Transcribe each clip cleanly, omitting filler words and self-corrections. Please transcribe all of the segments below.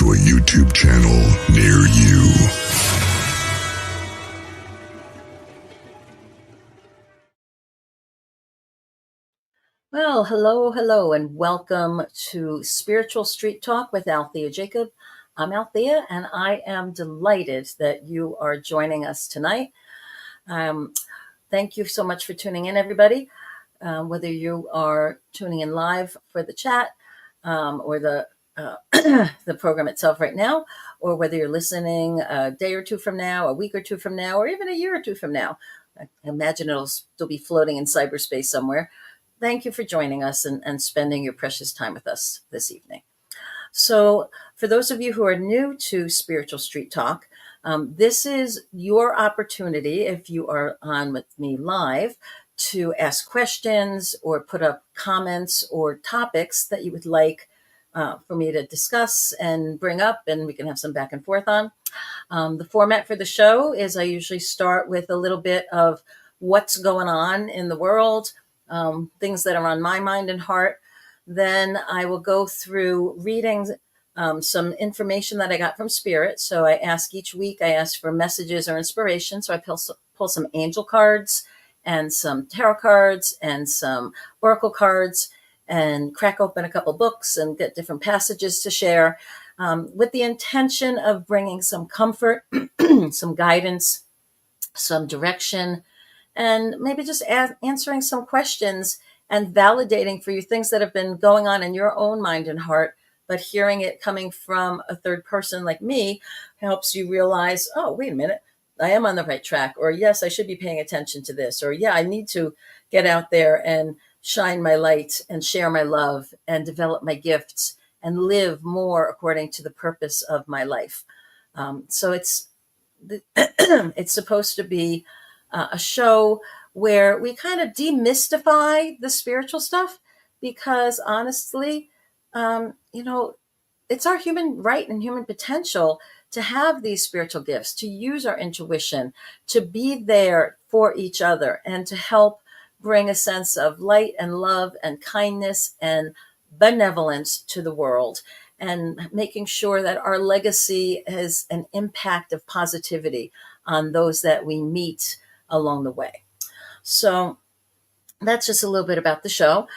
to a YouTube channel near you. Well, hello, and welcome to Spiritual Street Talk with Althea Jacob. I'm Althea, and I am delighted that you are joining us tonight. Thank you so much for tuning in, everybody. Whether you are tuning in live for the chat or the program itself right now, or whether you're listening a day or two from now, a week or two from now, or even a year or two from now. I imagine it'll still be floating in cyberspace somewhere. Thank you for joining us and spending your precious time with us this evening. So, for those of you who are new to Spiritual Street Talk, this is your opportunity, if you are on with me live, to ask questions or put up comments or topics that you would like for me to discuss and bring up, and we can have some back and forth on. The format for the show is I usually start with a little bit of what's going on in the world, things that are on my mind and heart. Then I will go through reading some information that I got from Spirit. So I ask each week, I ask for messages or inspiration. So I pull some angel cards and some tarot cards and some oracle cards and crack open a couple books and get different passages to share with the intention of bringing some comfort, some guidance, some direction, and maybe just answering some questions and validating for you things that have been going on in your own mind and heart, but hearing it coming from a third person like me helps you realize, oh, wait a minute, I am on the right track, or yes, I should be paying attention to this, or yeah, I need to get out there and shine my light and share my love and develop my gifts and live more according to the purpose of my life. So it's supposed to be a show where we kind of demystify the spiritual stuff, because honestly, it's our human right and human potential to have these spiritual gifts, to use our intuition, to be there for each other, and to help bring a sense of light and love and kindness and benevolence to the world, and making sure that our legacy has an impact of positivity on those that we meet along the way. So that's just a little bit about the show.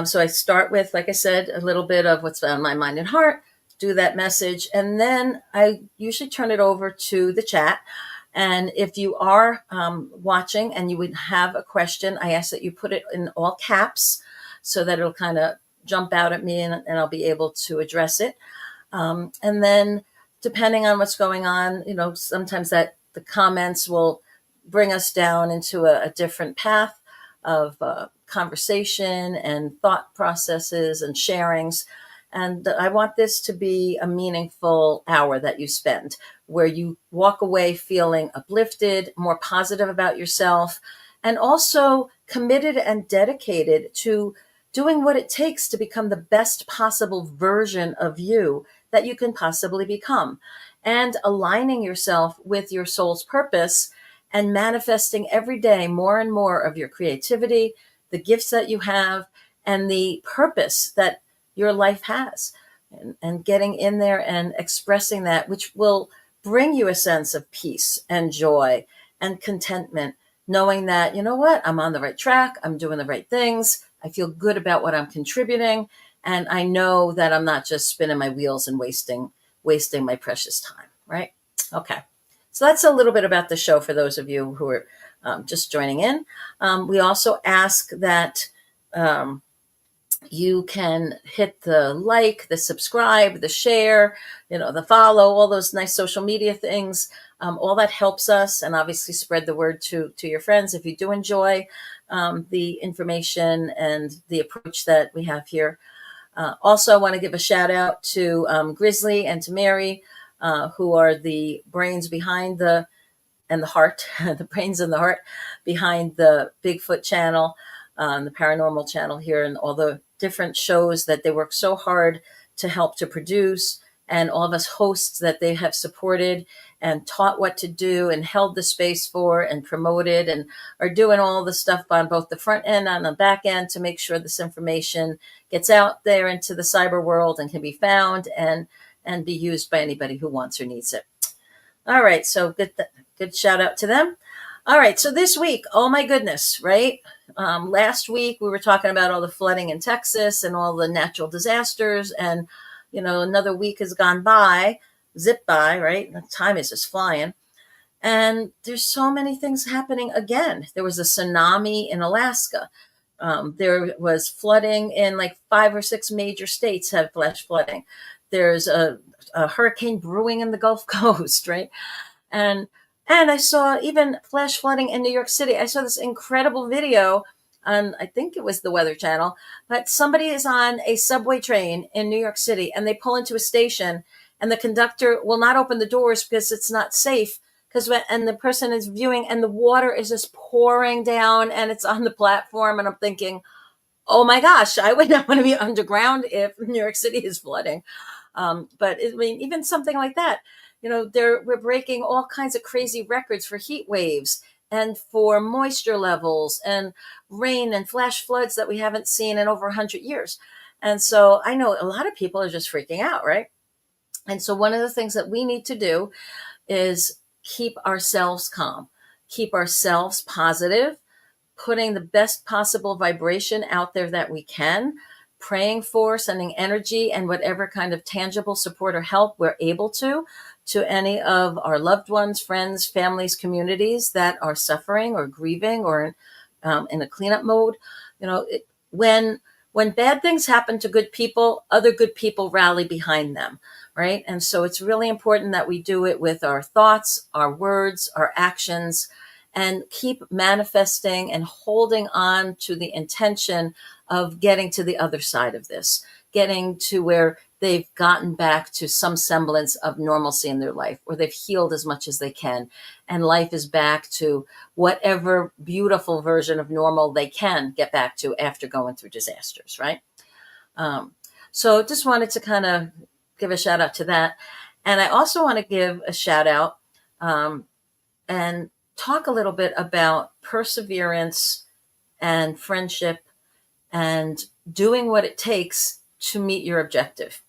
So I start with, like I said, a little bit of what's on my mind and heart, do that message, and then I usually turn it over to the chat. And if you are watching and you would have a question, I ask that you put it in all caps so that it'll kind of jump out at me and I'll be able to address it. And then depending on what's going on, sometimes that the comments will bring us down into a different path of conversation and thought processes and sharings. And I want this to be a meaningful hour that you spend, where you walk away feeling uplifted, more positive about yourself, and also committed and dedicated to doing what it takes to become the best possible version of you that you can possibly become, and aligning yourself with your soul's purpose and manifesting every day more and more of your creativity, the gifts that you have, and the purpose that your life has, and getting in there and expressing that, which will bring you a sense of peace and joy and contentment, knowing that, you know what, I'm on the right track, I'm doing the right things, I feel good about what I'm contributing, and I know that I'm not just spinning my wheels and wasting my precious time, right? Okay. So that's a little bit about the show for those of you who are just joining in. We also ask that you can hit the like, the subscribe, the share, the follow, all those nice social media things. All that helps us, and obviously spread the word to your friends if you do enjoy the information and the approach that we have here. Also, I want to give a shout out to Grizzly and to Mary, who are the brains behind the heart, the brains and the heart behind the Bigfoot channel, the paranormal channel here, and all the different shows that they work so hard to help to produce, and all of us hosts that they have supported and taught what to do and held the space for and promoted, and are doing all the stuff on both the front end and on the back end to make sure this information gets out there into the cyber world and can be found, and and be used by anybody who wants or needs it. All right. So good shout out to them. All right. So this week, oh my goodness, right? Last week we were talking about all the flooding in Texas and all the natural disasters. And, another week has gone by, zip by, right? The time is just flying. And there's so many things happening again. There was a tsunami in Alaska. There was flooding in like 5 or 6 major states had flash flooding. There's a hurricane brewing in the Gulf Coast, right? And I saw even flash flooding in New York City. I saw this incredible video on, I think it was the Weather Channel, but somebody is on a subway train in New York City and they pull into a station and the conductor will not open the doors because it's not safe. And the person is viewing and the water is just pouring down and it's on the platform. And I'm thinking, oh my gosh, I would not want to be underground if New York City is flooding. But even something like that, we're breaking all kinds of crazy records for heat waves and for moisture levels and rain and flash floods that we haven't seen in over 100 years. And so I know a lot of people are just freaking out, right? And so one of the things that we need to do is keep ourselves calm, keep ourselves positive, putting the best possible vibration out there that we can, praying for, sending energy and whatever kind of tangible support or help we're able to any of our loved ones, friends, families, communities that are suffering or grieving or in a cleanup mode. When bad things happen to good people, other good people rally behind them, right? And so it's really important that we do it with our thoughts, our words, our actions, and keep manifesting and holding on to the intention of getting to the other side of this, getting to where they've gotten back to some semblance of normalcy in their life, or they've healed as much as they can, and life is back to whatever beautiful version of normal they can get back to after going through disasters, right? So just wanted to kind of give a shout out to that. And I also want to give a shout out and talk a little bit about perseverance and friendship and doing what it takes to meet your objective.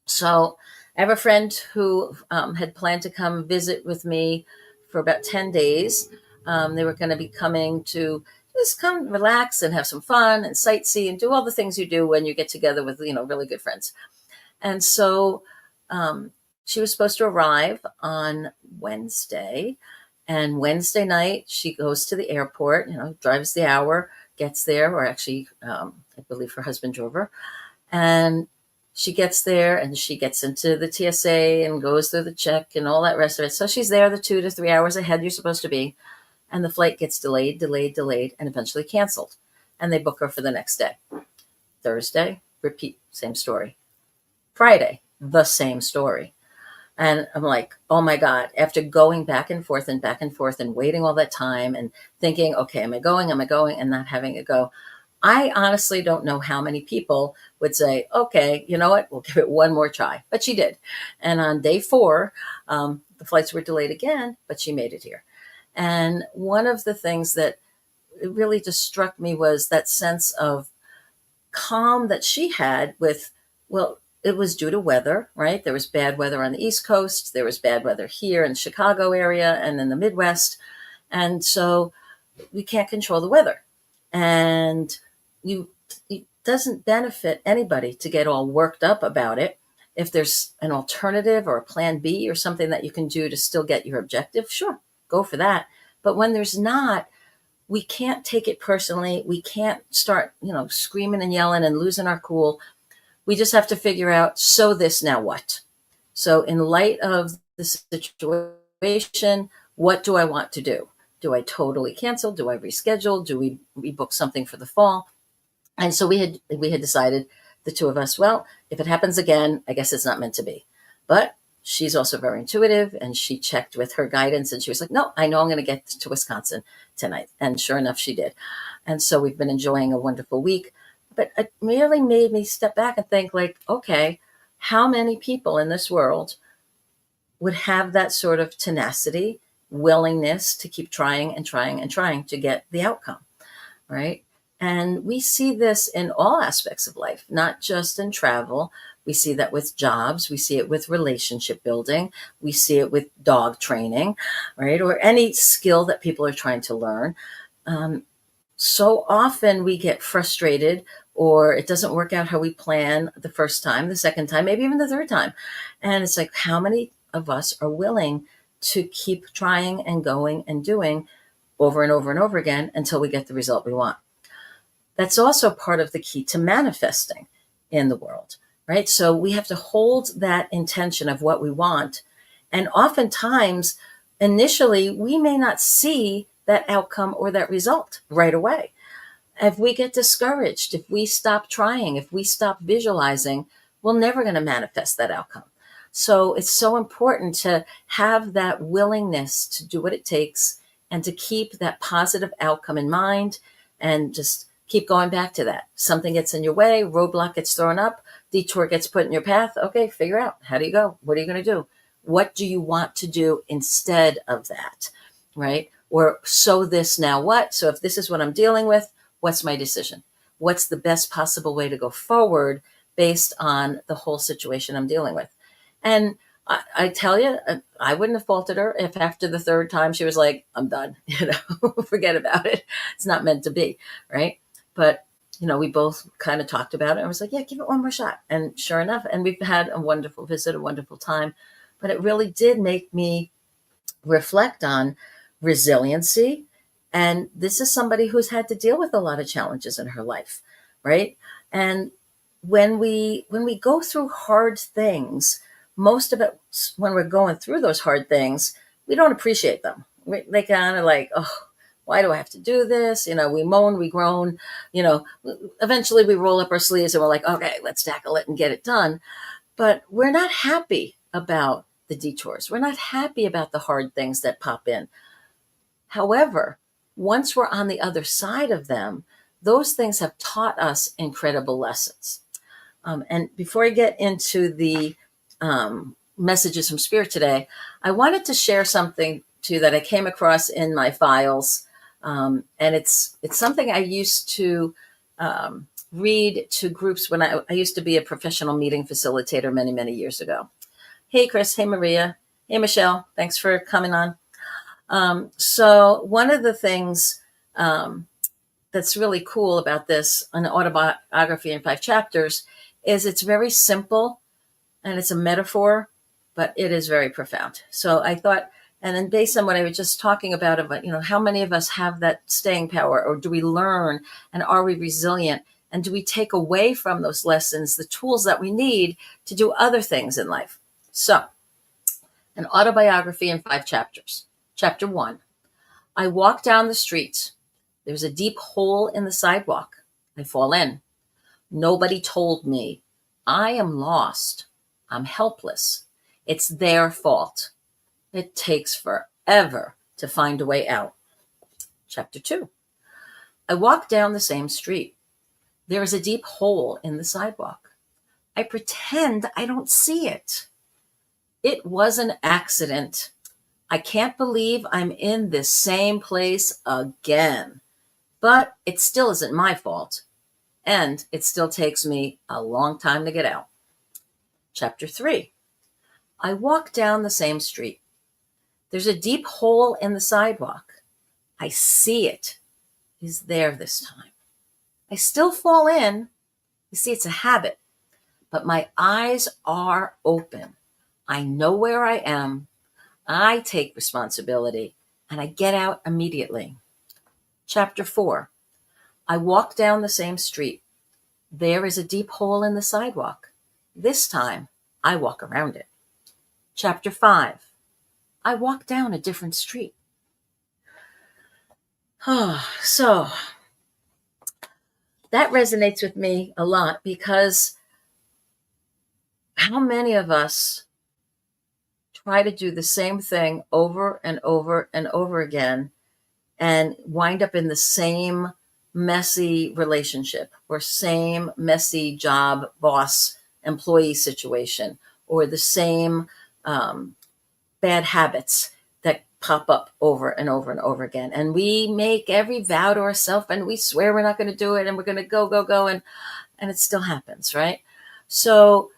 So I have a friend who had planned to come visit with me for about 10 days. They were going to be coming to just come relax and have some fun and sightsee and do all the things you do when you get together with, really good friends. And so she was supposed to arrive on Wednesday. And Wednesday night, she goes to the airport, drives the hour, gets there, or actually, I believe her husband drove her. And she gets there and she gets into the TSA and goes through the check and all that rest of it. So she's there the 2 to 3 hours ahead you're supposed to be. And the flight gets delayed, and eventually canceled. And they book her for the next day. Thursday, repeat, same story. Friday, the same story. And I'm like, oh my God, after going back and forth and waiting all that time and thinking, okay, am I going, and not having it go. I honestly don't know how many people would say, okay, you know what, we'll give it one more try. But she did. And on day 4, the flights were delayed again, but she made it here. And one of the things that really just struck me was that sense of calm that she had with, well, it was due to weather, right? There was bad weather on the East Coast. There was bad weather here in the Chicago area and in the Midwest. And so we can't control the weather. And it doesn't benefit anybody to get all worked up about it. If there's an alternative or a plan B or something that you can do to still get your objective, sure, go for that. But when there's not, we can't take it personally. We can't start, screaming and yelling and losing our cool. We just have to figure out, so this, now what? So in light of the situation, what do I want to do? Do I totally cancel? Do I reschedule? Do we rebook something for the fall? And so we had decided, the two of us, well, if it happens again, I guess it's not meant to be. But she's also very intuitive, and she checked with her guidance, and she was like, no, I know I'm going to get to Wisconsin tonight. And sure enough, she did. And so we've been enjoying a wonderful week. But it really made me step back and think, like, okay, how many people in this world would have that sort of tenacity, willingness to keep trying and trying and trying to get the outcome, right? And we see this in all aspects of life, not just in travel, We see that with jobs. We see it with relationship building. We see it with dog training, right? Or any skill that people are trying to learn. So often we get frustrated, or it doesn't work out how we plan the first time, the second time, maybe even the third time. And it's like, how many of us are willing to keep trying and going and doing over and over and over again until we get the result we want? That's also part of the key to manifesting in the world, right? So we have to hold that intention of what we want. And oftentimes, initially, we may not see that outcome or that result right away. If we get discouraged, if we stop trying, if we stop visualizing, we're never going to manifest that outcome. So it's so important to have that willingness to do what it takes and to keep that positive outcome in mind, and just keep going back to that. Something gets in your way, roadblock gets thrown up, detour gets put in your path. Okay, figure out, how do you go? What are you going to do? What do you want to do instead of that, right? Or so this, now what? So if this is what I'm dealing with, what's my decision? What's the best possible way to go forward based on the whole situation I'm dealing with? And I tell you, I wouldn't have faulted her if after the third time she was like, I'm done, forget about it. It's not meant to be, right? But, we both kind of talked about it and was like, yeah, give it one more shot. And sure enough, and we've had a wonderful visit, a wonderful time. But it really did make me reflect on resiliency. And this is somebody who's had to deal with a lot of challenges in her life, right? And when we go through hard things, most of it, when we're going through those hard things, we don't appreciate them. They kind of like, oh, why do I have to do this? We moan, we groan, eventually we roll up our sleeves and we're like, okay, let's tackle it and get it done. But we're not happy about the detours. We're not happy about the hard things that pop in. However, once we're on the other side of them, those things have taught us incredible lessons. And before I get into the messages from Spirit today, I wanted to share something too that I came across in my files. And it's something I used to read to groups when I used to be a professional meeting facilitator many, many years ago. Hey, Chris. Hey, Maria. Hey, Michelle. Thanks for coming on. So one of the things that's really cool about this, an autobiography in 5 chapters, is it's very simple and it's a metaphor, but it is very profound. So I thought, and then based on what I was just talking about, how many of us have that staying power, or do we learn, and are we resilient? And do we take away from those lessons the tools that we need to do other things in life? So, an autobiography in 5 chapters. Chapter 1, I walk down the street. There's a deep hole in the sidewalk. I fall in. Nobody told me. I am lost. I'm helpless. It's their fault. It takes forever to find a way out. Chapter 2, I walk down the same street. There is a deep hole in the sidewalk. I pretend I don't see it. It was an accident. I can't believe I'm in this same place again. But it still isn't my fault. And it still takes me a long time to get out. Chapter 3, I walk down the same street. There's a deep hole in the sidewalk. I see it. It's there this time. I still fall in. You see, it's a habit. But my eyes are open. I know where I am. I take responsibility. And I get out immediately. Chapter 4, I walk down the same street. There is a deep hole in the sidewalk. This time, I walk around it. Chapter 5, I walk down a different street. So that resonates with me a lot, because how many of us try to do the same thing over and over and over again and wind up in the same messy relationship, or same messy job, boss, employee situation, or the same bad habits that pop up over and over and over again. And we make every vow to ourselves and we swear we're not going to do it and we're going to go, and it still happens, right? So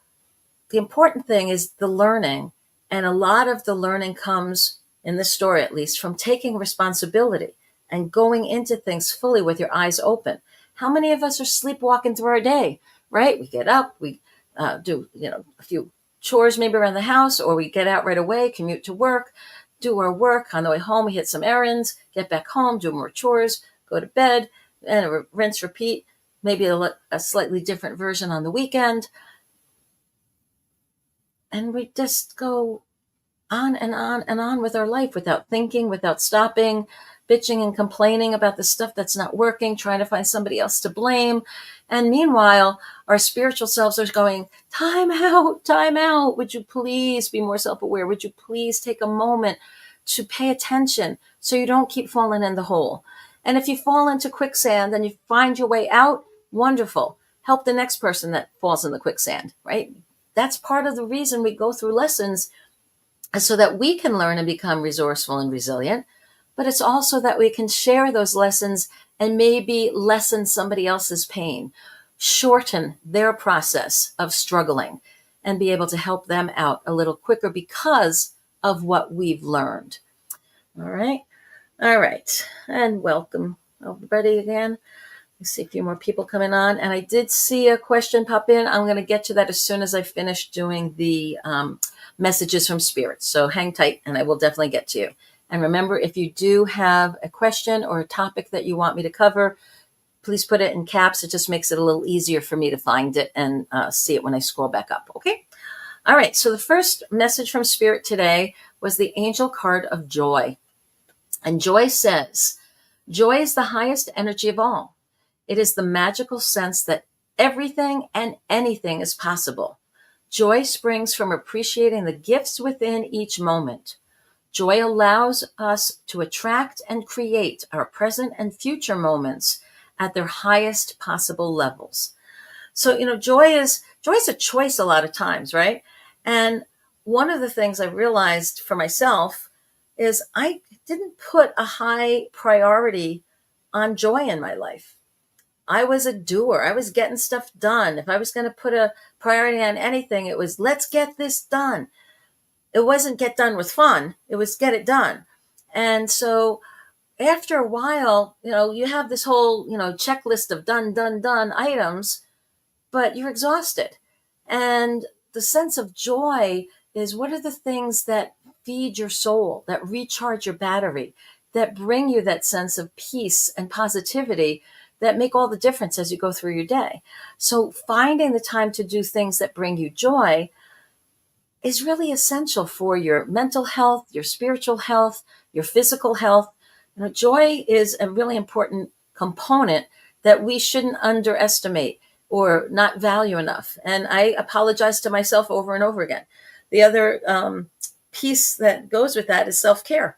the important thing is the learning. And a lot of the learning comes, in this story at least, from taking responsibility and going into things fully with your eyes open. How many of us are sleepwalking through our day, right? We get up, we do, a few chores maybe around the house, or we get out right away, commute to work, do our work. On the way home, we hit some errands, get back home, do more chores, go to bed, and rinse, repeat, maybe a slightly different version on the weekend. And we just go on and on and on with our life without thinking, without stopping, bitching and complaining about the stuff that's not working, trying to find somebody else to blame. And meanwhile, our spiritual selves are going, time out, time out. Would you please be more self-aware? Would you please take a moment to pay attention so you don't keep falling in the hole? And if you fall into quicksand and you find your way out, wonderful. Help the next person that falls in the quicksand, right? That's part of the reason we go through lessons, so that we can learn and become resourceful and resilient. But it's also that we can share those lessons and maybe lessen somebody else's pain, shorten their process of struggling, and be able to help them out a little quicker because of what we've learned. All right. All right. And welcome everybody again. I see a few more people coming on. And I did see a question pop in. I'm going to get to that as soon as I finish doing the messages from Spirit. So hang tight and I will definitely get to you. And remember, if you do have a question or a topic that you want me to cover, please put it in caps. It just makes it a little easier for me to find it and see it when I scroll back up. Okay. All right. So the first message from Spirit today was the angel card of joy. And joy says, joy is the highest energy of all. It is the magical sense that everything and anything is possible. Joy springs from appreciating the gifts within each moment. Joy allows us to attract and create our present and future moments at their highest possible levels. So, joy is a choice a lot of times, right? And one of the things I realized for myself is I didn't put a high priority on joy in my life. I was a doer. I was getting stuff done. If I was going to put a priority on anything, it was, let's get this done. It wasn't get done with fun. It was get it done. And so after a while, you have this whole, checklist of done items, but you're exhausted. And the sense of joy is, what are the things that feed your soul, that recharge your battery, that bring you that sense of peace and positivity, that make all the difference as you go through your day. So finding the time to do things that bring you joy is really essential for your mental health, your spiritual health, your physical health. Joy is a really important component that we shouldn't underestimate or not value enough. And I apologize to myself over and over again. The other piece that goes with that is self-care.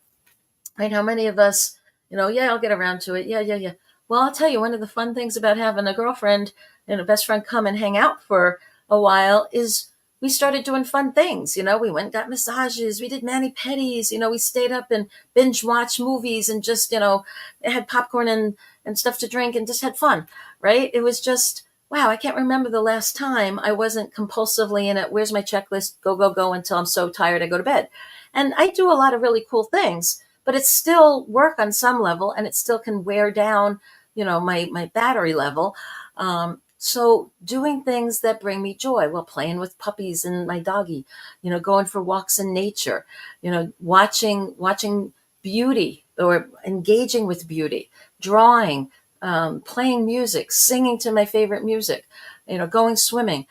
Right? How many of us, I'll get around to it. Yeah. Well, I'll tell you, one of the fun things about having a girlfriend and a best friend come and hang out for a while is we started doing fun things. We went and got massages. We did mani-pedis. We stayed up and binge watched movies and just, had popcorn and stuff to drink and just had fun, right? It was just, wow, I can't remember the last time I wasn't compulsively in it. Where's my checklist? Go until I'm so tired I go to bed. And I do a lot of really cool things, but it's still work on some level and it still can wear down, my battery level. So doing things that bring me joy, playing with puppies and my doggy, going for walks in nature, watching beauty or engaging with beauty, drawing, playing music, singing to my favorite music, going swimming.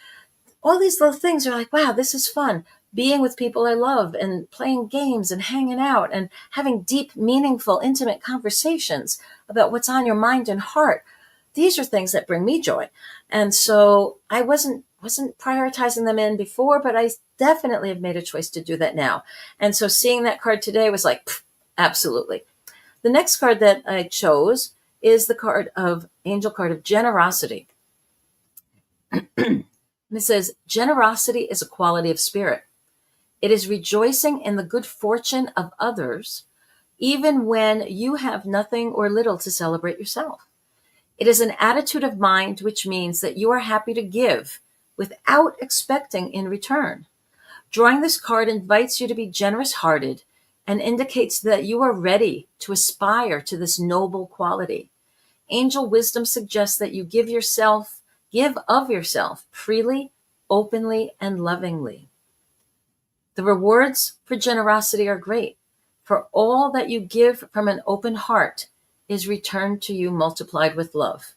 All these little things are like, wow, this is fun. Being with people I love and playing games and hanging out and having deep, meaningful, intimate conversations about what's on your mind and heart. These are things that bring me joy. And so I wasn't prioritizing them in before, but I definitely have made a choice to do that now. And so seeing that card today was like, absolutely. The next card that I chose is the angel card of generosity. And it says, generosity is a quality of spirit. It is rejoicing in the good fortune of others, even when you have nothing or little to celebrate yourself. It is an attitude of mind, which means that you are happy to give without expecting in return. Drawing this card invites you to be generous-hearted and indicates that you are ready to aspire to this noble quality. Angel wisdom suggests that you give of yourself freely, openly, and lovingly. The rewards for generosity are great, for all that you give from an open heart is returned to you multiplied with love.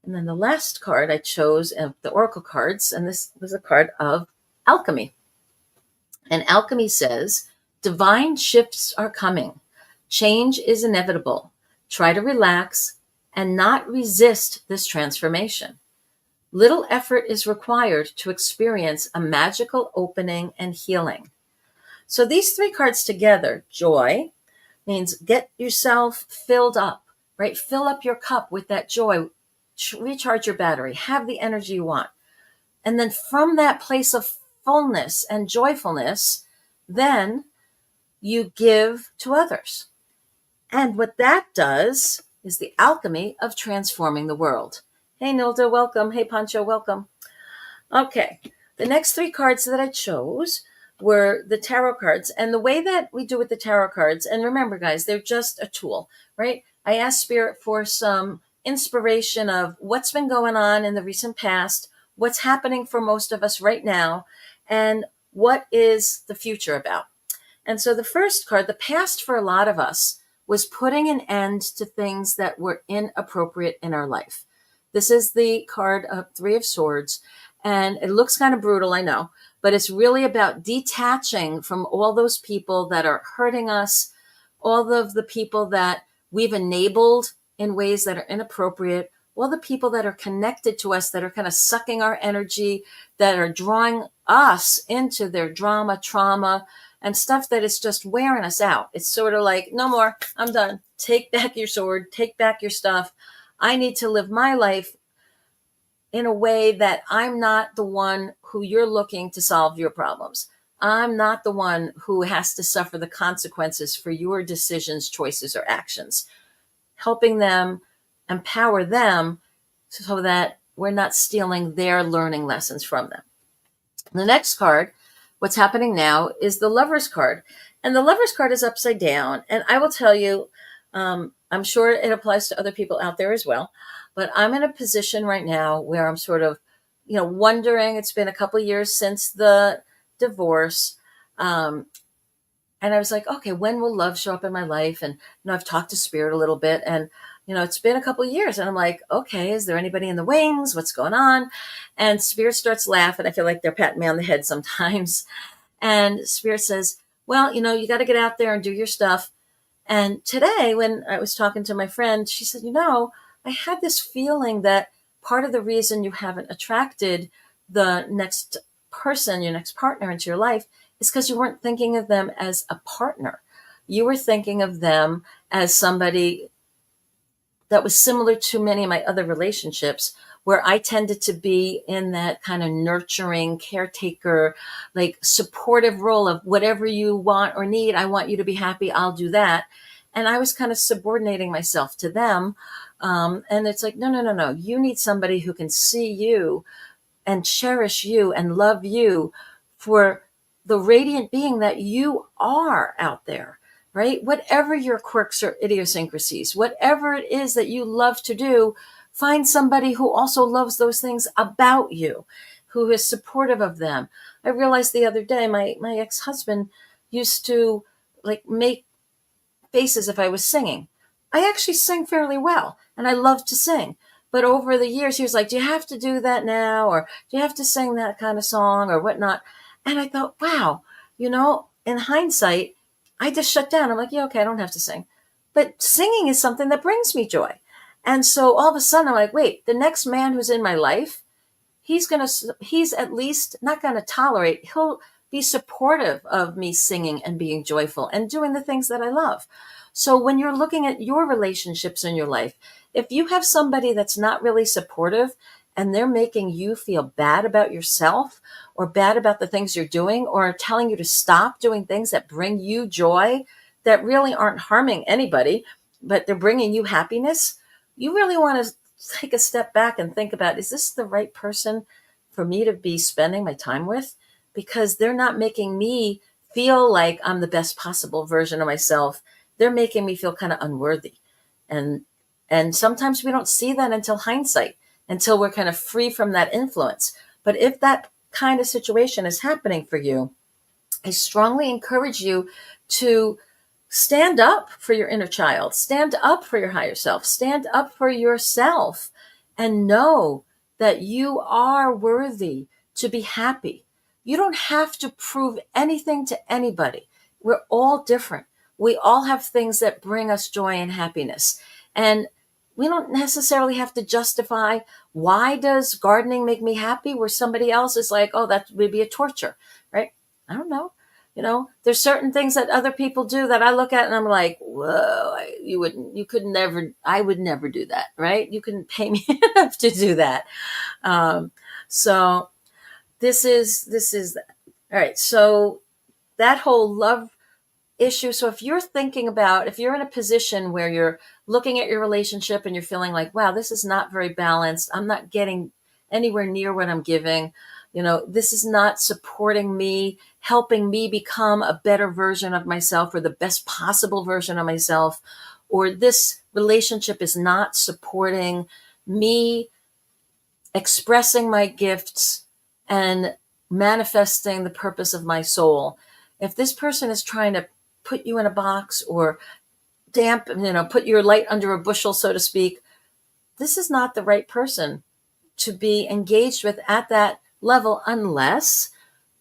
And then the last card I chose of the oracle cards, and this was a card of alchemy. And alchemy says, divine shifts are coming. Change is inevitable. Try to relax and not resist this transformation. Little effort is required to experience a magical opening and healing. So these three cards together, joy, means get yourself filled up, right? Fill up your cup with that joy. Recharge your battery. Have the energy you want. And then from that place of fullness and joyfulness, then you give to others. And what that does is the alchemy of transforming the world. Hey, Nilda, welcome. Hey, Pancho, welcome. Okay, the next three cards that I chose were the tarot cards. And the way that we do with the tarot cards, and remember, guys, they're just a tool, right? I asked Spirit for some inspiration of what's been going on in the recent past, what's happening for most of us right now, and what is the future about. And so the first card, the past for a lot of us, was putting an end to things that were inappropriate in our life. This is the card of Three of Swords, and it looks kind of brutal, I know, but it's really about detaching from all those people that are hurting us, all of the people that we've enabled in ways that are inappropriate, all the people that are connected to us that are kind of sucking our energy, that are drawing us into their drama, trauma, and stuff that is just wearing us out. It's sort of like, no more, I'm done. Take back your sword, take back your stuff. I need to live my life in a way that I'm not the one who you're looking to solve your problems. I'm not the one who has to suffer the consequences for your decisions, choices, or actions. Helping them, empower them so that we're not stealing their learning lessons from them. The next card, what's happening now, is the Lover's card. And the Lover's card is upside down. And I will tell you, I'm sure it applies to other people out there as well. But I'm in a position right now where I'm sort of, wondering. It's been a couple of years since the divorce. And I was like, okay, when will love show up in my life? And, I've talked to Spirit a little bit, and, it's been a couple of years, and I'm like, okay, is there anybody in the wings? What's going on? And Spirit starts laughing. I feel like they're patting me on the head sometimes. And Spirit says, well, you got to get out there and do your stuff. And today, when I was talking to my friend, she said, I had this feeling that part of the reason you haven't attracted the next person, your next partner into your life, is because you weren't thinking of them as a partner. You were thinking of them as somebody that was similar to many of my other relationships, where I tended to be in that kind of nurturing, caretaker, like supportive role of whatever you want or need. I want you to be happy. I'll do that. And I was kind of subordinating myself to them. And it's like, no. You need somebody who can see you and cherish you and love you for the radiant being that you are out there, right? Whatever your quirks or idiosyncrasies, whatever it is that you love to do, find somebody who also loves those things about you, who is supportive of them. I realized the other day, my ex-husband used to make faces if I was singing. I actually sing fairly well, and I love to sing. But over the years, he was like, do you have to do that now? Or do you have to sing that kind of song or whatnot? And I thought, wow, in hindsight, I just shut down. I'm like, yeah, okay, I don't have to sing. But singing is something that brings me joy. And so all of a sudden, I'm like, wait, the next man who's in my life, he's at least not going to tolerate, he'll be supportive of me singing and being joyful and doing the things that I love. So when you're looking at your relationships in your life, if you have somebody that's not really supportive and they're making you feel bad about yourself or bad about the things you're doing or telling you to stop doing things that bring you joy that really aren't harming anybody, but they're bringing you happiness, you really want to take a step back and think about, is this the right person for me to be spending my time with? Because they're not making me feel like I'm the best possible version of myself. They're making me feel kind of unworthy. And sometimes we don't see that until hindsight, until we're kind of free from that influence. But if that kind of situation is happening for you, I strongly encourage you to stand up for your inner child, stand up for your higher self, stand up for yourself, and know that you are worthy to be happy. You don't have to prove anything to anybody. We're all different. We all have things that bring us joy and happiness. And we don't necessarily have to justify, why does gardening make me happy, where somebody else is like, oh, that would be a torture, right? I don't know. There's certain things that other people do that I look at and I'm like, whoa, I would never do that, right? You couldn't pay me enough to do that. So this is, all right. So that whole love issue. So if you're in a position where you're looking at your relationship and you're feeling like, wow, this is not very balanced. I'm not getting anywhere near what I'm giving. This is not supporting me, helping me become a better version of myself or the best possible version of myself, or this relationship is not supporting me expressing my gifts and manifesting the purpose of my soul. If this person is trying to put you in a box or put your light under a bushel, so to speak, this is not the right person to be engaged with at that level, unless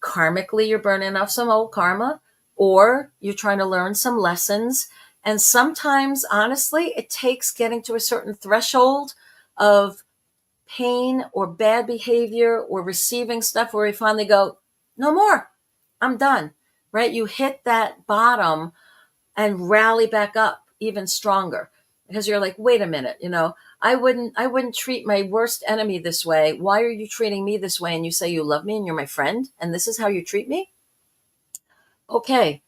karmically you're burning off some old karma or you're trying to learn some lessons. And sometimes, honestly, it takes getting to a certain threshold of pain or bad behavior or receiving stuff where we finally go, no more, I'm done, right? You hit that bottom and rally back up even stronger, because you're like, wait a minute, I wouldn't treat my worst enemy this way. Why are you treating me this way? And you say you love me and you're my friend, and this is how you treat me? Okay,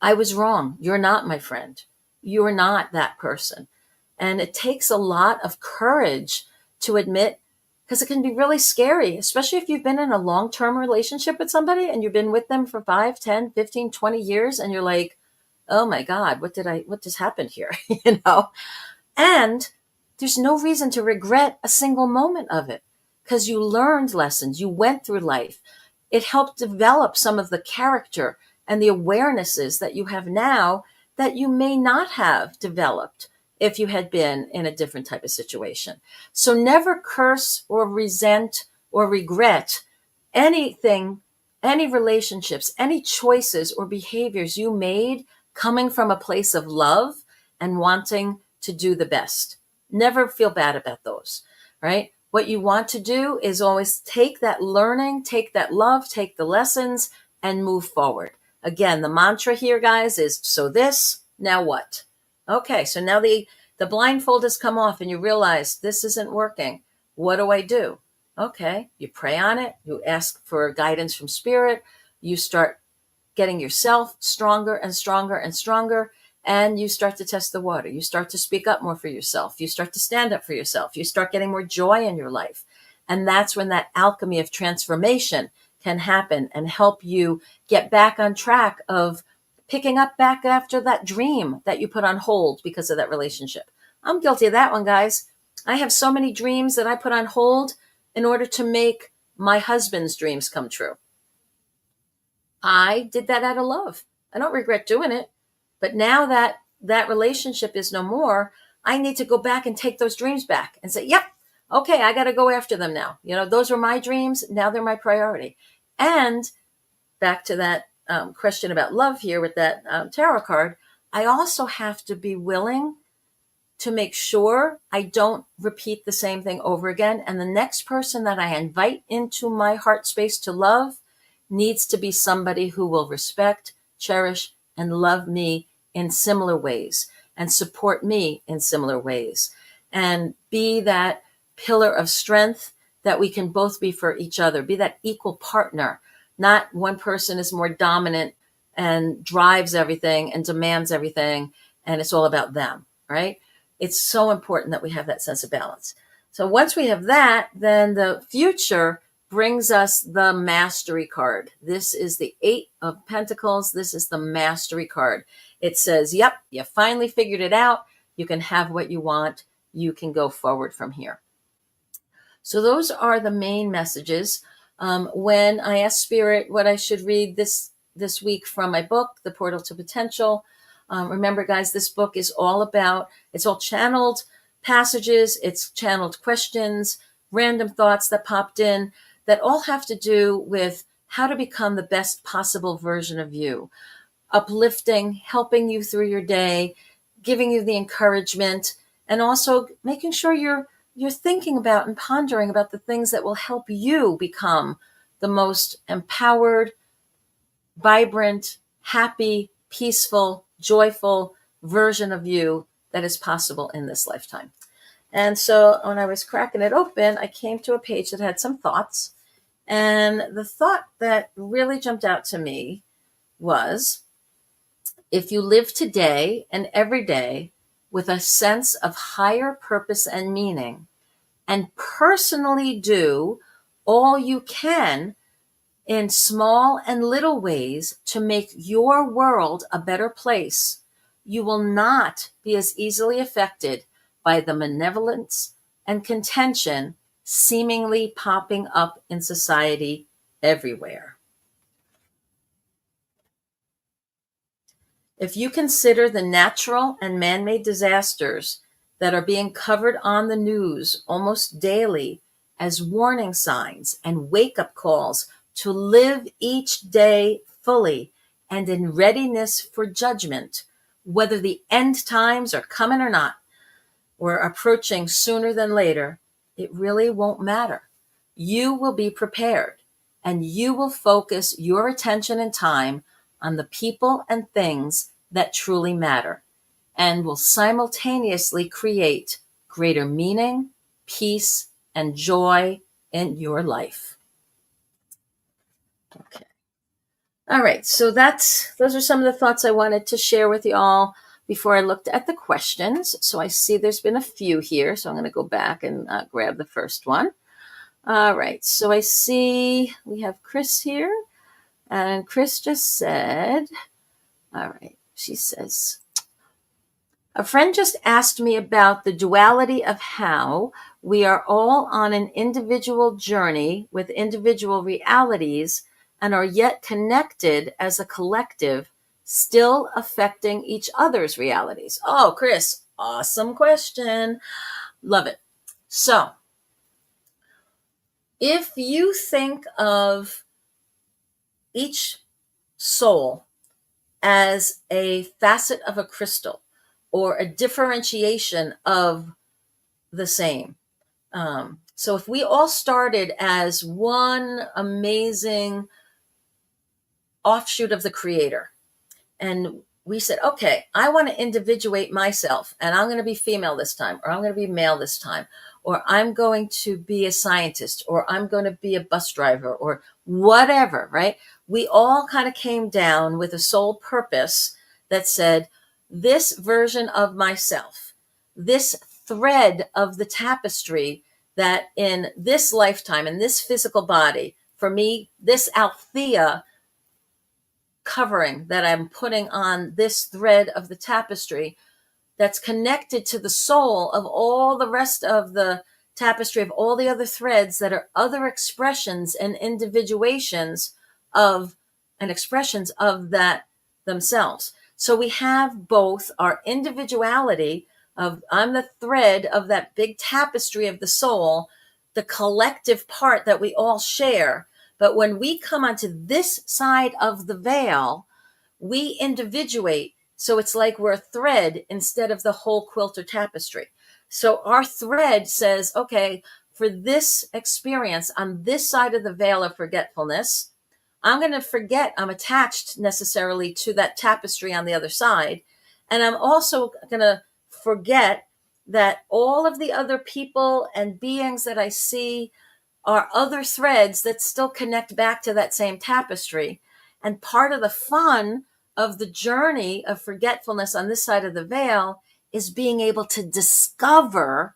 I was wrong. You're not my friend. You're not that person. And it takes a lot of courage to admit, because it can be really scary, especially if you've been in a long-term relationship with somebody and you've been with them for 5, 10, 15, 20 years. And you're like, oh my God, what just happened here? And there's no reason to regret a single moment of it, because you learned lessons, you went through life. It helped develop some of the character and the awarenesses that you have now that you may not have developed if you had been in a different type of situation. So never curse or resent or regret anything, any relationships, any choices or behaviors you made coming from a place of love and wanting to do the best. Never feel bad about those, right? What you want to do is always take that learning, take that love, take the lessons, and move forward. Again, the mantra here, guys, is, so this, now what? Okay, so now the blindfold has come off and you realize this isn't working. What do I do? Okay, you pray on it. You ask for guidance from spirit. You start getting yourself stronger and stronger and stronger. And you start to test the water. You start to speak up more for yourself. You start to stand up for yourself. You start getting more joy in your life. And that's when that alchemy of transformation can happen and help you get back on track of picking up back after that dream that you put on hold because of that relationship. I'm guilty of that one, guys. I have so many dreams that I put on hold in order to make my husband's dreams come true. I did that out of love. I don't regret doing it. But now that that relationship is no more, I need to go back and take those dreams back and say, yep, okay, I got to go after them now. Those were my dreams. Now they're my priority. And back to that question about love here with that tarot card, I also have to be willing to make sure I don't repeat the same thing over again. And the next person that I invite into my heart space to love needs to be somebody who will respect, cherish, and love me in similar ways and support me in similar ways and be that pillar of strength that we can both be for each other, be that equal partner. Not one person is more dominant and drives everything and demands everything and it's all about them, right? It's so important that we have that sense of balance. So once we have that, then the future brings us the mastery card. This is the Eight of Pentacles. This is the mastery card. It says, yep, you finally figured it out. You can have what you want. You can go forward from here. So those are the main messages. When I asked Spirit what I should read this week from my book, The Portal to Potential, remember, guys, this book is all about, it's all channeled passages, it's channeled questions, random thoughts that popped in that all have to do with how to become the best possible version of you, uplifting, helping you through your day, giving you the encouragement, and also making sure you're thinking about and pondering about the things that will help you become the most empowered, vibrant, happy, peaceful, joyful version of you that is possible in this lifetime. And so when I was cracking it open, I came to a page that had some thoughts. And the thought that really jumped out to me was, if you live today and every day with a sense of higher purpose and meaning, and personally do all you can in small and little ways to make your world a better place, you will not be as easily affected by the malevolence and contention seemingly popping up in society everywhere. If you consider the natural and man-made disasters that are being covered on the news almost daily as warning signs and wake-up calls to live each day fully and in readiness for judgment, whether the end times are coming or not, or approaching sooner than later, it really won't matter. You will be prepared, and you will focus your attention and time on the people and things that truly matter, and will simultaneously create greater meaning, peace, and joy in your life. Okay. All right. So those are some of the thoughts I wanted to share with you all before I looked at the questions. So I see there's been a few here. So I'm going to go back and grab the first one. All right. So I see we have Chris here, and Chris just said, all right. She says, a friend just asked me about the duality of how we are all on an individual journey with individual realities and are yet connected as a collective, still affecting each other's realities. Oh, Chris, awesome question. Love it. So, if you think of each soul as a facet of a crystal or a differentiation of the same. So if we all started as one amazing offshoot of the creator, and we said, okay, I want to individuate myself, and I'm going to be female this time, or I'm going to be male this time, or I'm going to be a scientist, or I'm going to be a bus driver, or whatever, right? We all kind of came down with a soul purpose that said, this version of myself, this thread of the tapestry that in this lifetime, in this physical body, for me, this Althea covering that I'm putting on this thread of the tapestry that's connected to the soul of all the rest of the tapestry of all the other threads that are other expressions and individuations of and expressions of that themselves. So we have both our individuality of I'm the thread of that big tapestry of the soul, the collective part that we all share. But when we come onto this side of the veil, we individuate. So it's like we're a thread instead of the whole quilt or tapestry. So our thread says, okay, for this experience on this side of the veil of forgetfulness, I'm going to forget I'm attached necessarily to that tapestry on the other side. And I'm also going to forget that all of the other people and beings that I see are other threads that still connect back to that same tapestry. And part of the fun of the journey of forgetfulness on this side of the veil is being able to discover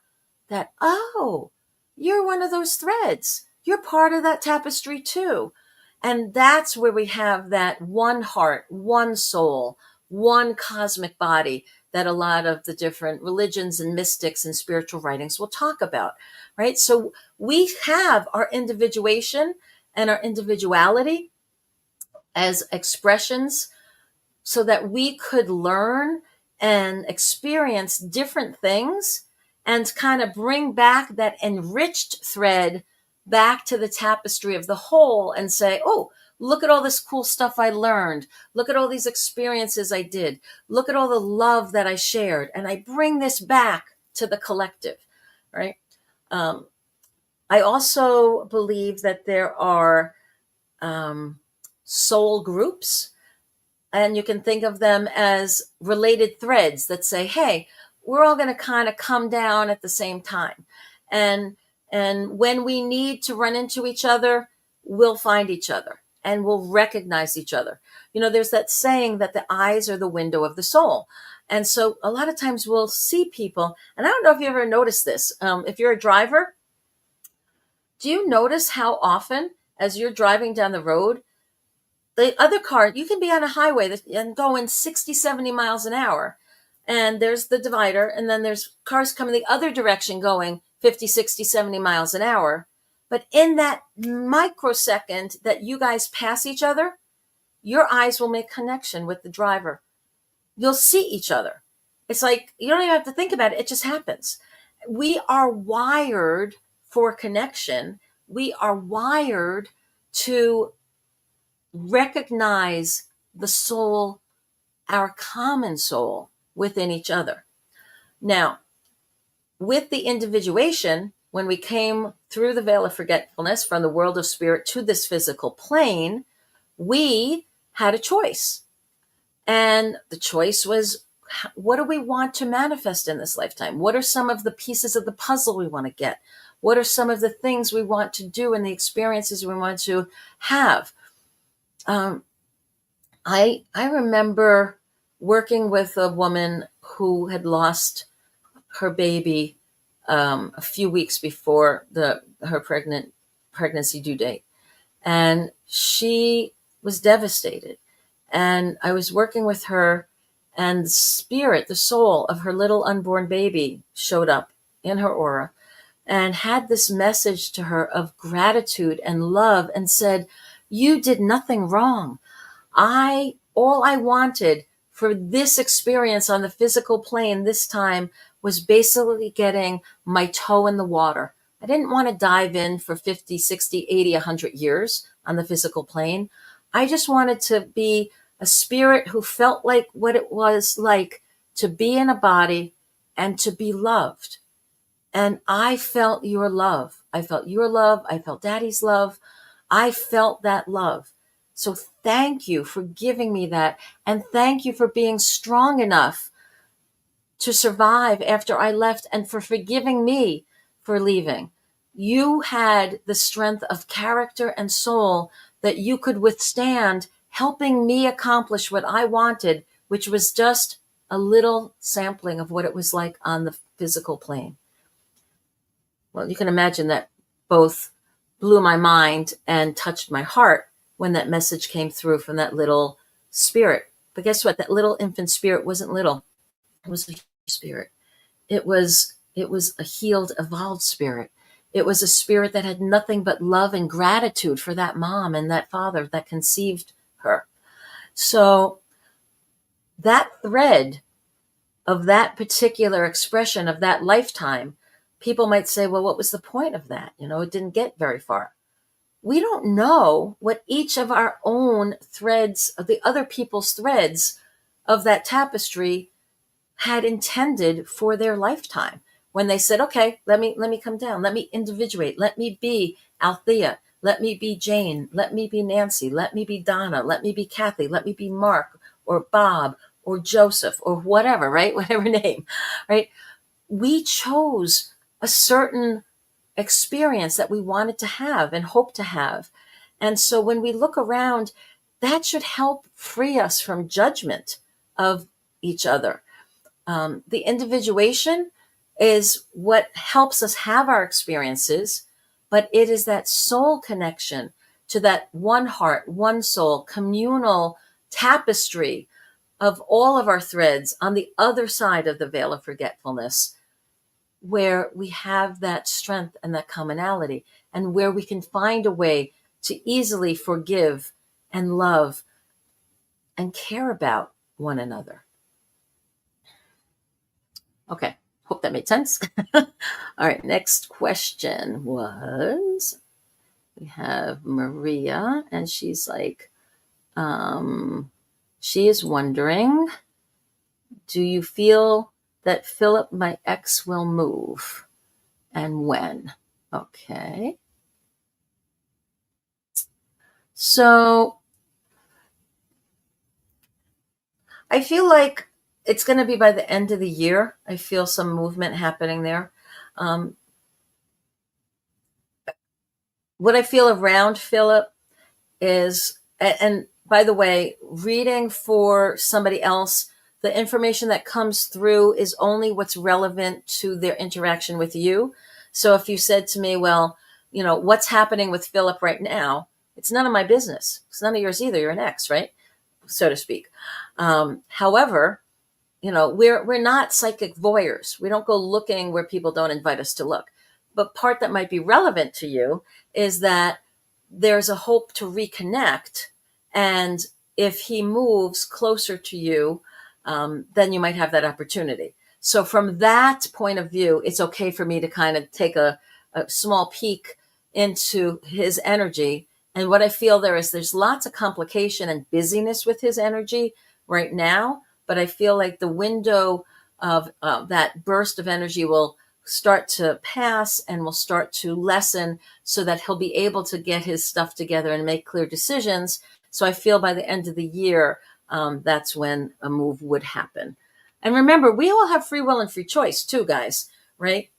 that, oh, you're one of those threads. You're part of that tapestry too. And that's where we have that one heart, one soul, one cosmic body that a lot of the different religions and mystics and spiritual writings will talk about, right? So we have our individuation and our individuality as expressions so that we could learn and experience different things and kind of bring back that enriched thread back to the tapestry of the whole and say, oh, look at all this cool stuff I learned. Look at all these experiences I did. Look at all the love that I shared. And I bring this back to the collective, right? I also believe that there are soul groups, and you can think of them as related threads that say, hey, we're all going to kind of come down at the same time. And when we need to run into each other, we'll find each other and we'll recognize each other. You know, there's that saying that the eyes are the window of the soul. And so a lot of times we'll see people, and I don't know if you ever noticed this. If you're a driver, do you notice how often as you're driving down the road, the other car, you can be on a highway and going 60, 70 miles an hour. And there's the divider. And then there's cars coming the other direction going 50, 60, 70 miles an hour. But in that microsecond that you guys pass each other, your eyes will make connection with the driver. You'll see each other. It's like, you don't even have to think about it. It just happens. We are wired for connection. We are wired to recognize the soul, our common soul within each other. Now, with the individuation, when we came through the veil of forgetfulness from the world of spirit to this physical plane, we had a choice. And the choice was, what do we want to manifest in this lifetime? What are some of the pieces of the puzzle we want to get? What are some of the things we want to do and the experiences we want to have? I remember working with a woman who had lost her baby a few weeks before her pregnancy due date, and she was devastated. And I was working with her, and the spirit, the soul of her little unborn baby showed up in her aura and had this message to her of gratitude and love and said, you did nothing wrong. All I wanted for this experience on the physical plane this time was basically getting my toe in the water. I didn't want to dive in for 50, 60, 80, 100 years on the physical plane. I just wanted to be a spirit who felt like what it was like to be in a body and to be loved. And I felt your love. I felt your love. I felt Daddy's love. I felt that love. So thank you for giving me that. And thank you for being strong enough to survive after I left and for forgiving me for leaving. You had the strength of character and soul that you could withstand helping me accomplish what I wanted, which was just a little sampling of what it was like on the physical plane. Well, you can imagine that both blew my mind and touched my heart when that message came through from that little spirit. But guess what? That little infant spirit wasn't little. It was a spirit. It was a healed, evolved spirit. It was a spirit that had nothing but love and gratitude for that mom and that father that conceived her. So that thread of that particular expression of that lifetime, people might say, well, what was the point of that? It didn't get very far. We don't know what each of our own threads, of the other people's threads of that tapestry had intended for their lifetime. When they said, okay, let me come down, let me individuate, let me be Althea, let me be Jane, let me be Nancy, let me be Donna, let me be Kathy, let me be Mark or Bob or Joseph or whatever, right? Whatever name, right? We chose a certain experience that we wanted to have and hope to have. And so when we look around, that should help free us from judgment of each other. The individuation, is what helps us have our experiences, but it is that soul connection to that one heart, one soul, communal tapestry of all of our threads on the other side of the veil of forgetfulness, where we have that strength and that commonality, and where we can find a way to easily forgive and love and care about one another. Okay, hope that made sense. All right, next question was, we have Maria, and she's like, she is wondering, do you feel that Philip, my ex, will move, and when? Okay. So I feel like it's going to be by the end of the year. I feel some movement happening there. Um, what I feel around Philip is, and by the way, reading for somebody else, the information that comes through is only what's relevant to their interaction with you. So if you said to me, well, what's happening with Philip right now? It's none of my business. It's none of yours either. You're an ex, right? So to speak. However, we're not psychic voyeurs. We don't go looking where people don't invite us to look. But part that might be relevant to you is that there's a hope to reconnect. And if he moves closer to you, then you might have that opportunity. So from that point of view, it's okay for me to kind of take a small peek into his energy. And what I feel there's lots of complication and busyness with his energy right now. But I feel like the window of that burst of energy will start to pass and will start to lessen, so that he'll be able to get his stuff together and make clear decisions. So I feel by the end of the year, that's when a move would happen. And remember, we all have free will and free choice too, guys, right?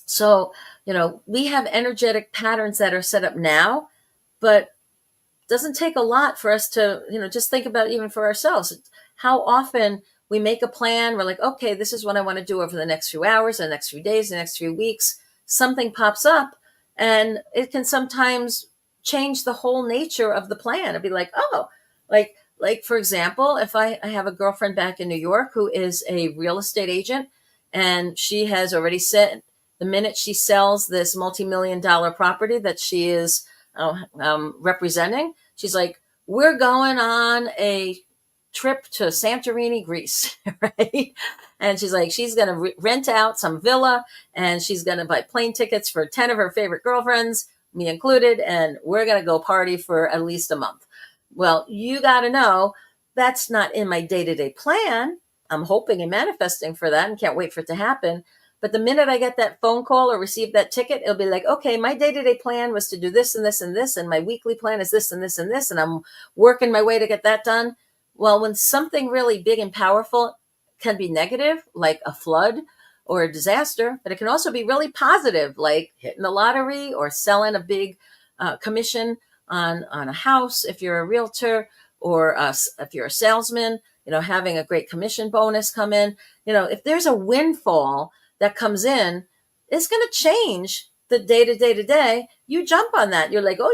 So, we have energetic patterns that are set up now, but it doesn't take a lot for us to, just think about, even for ourselves, how often we make a plan. We're like, okay, this is what I want to do over the next few hours, the next few days, the next few weeks. Something pops up and it can sometimes change the whole nature of the plan. It'd be like, oh, like for example, if I have a girlfriend back in New York who is a real estate agent, and she has already said the minute she sells this multi-million-dollar property that she is representing, she's like, we're going on a trip to Santorini, Greece, right? And she's like, she's going to rent out some villa, and she's going to buy plane tickets for 10 of her favorite girlfriends, me included, and we're going to go party for at least a month. Well, you got to know that's not in my day-to-day plan. I'm hoping and manifesting for that and can't wait for it to happen. But the minute I get that phone call or receive that ticket, it'll be like, okay, my day-to-day plan was to do this and this and this, and my weekly plan is this and this and this, and I'm working my way to get that done. Well, when something really big and powerful can be negative, like a flood or a disaster, but it can also be really positive, like hitting the lottery or selling a big commission on a house if you're a realtor, or if you're a salesman, having a great commission bonus come in. If there's a windfall that comes in, it's going to change the day to day to day. You jump on that. You're like, oh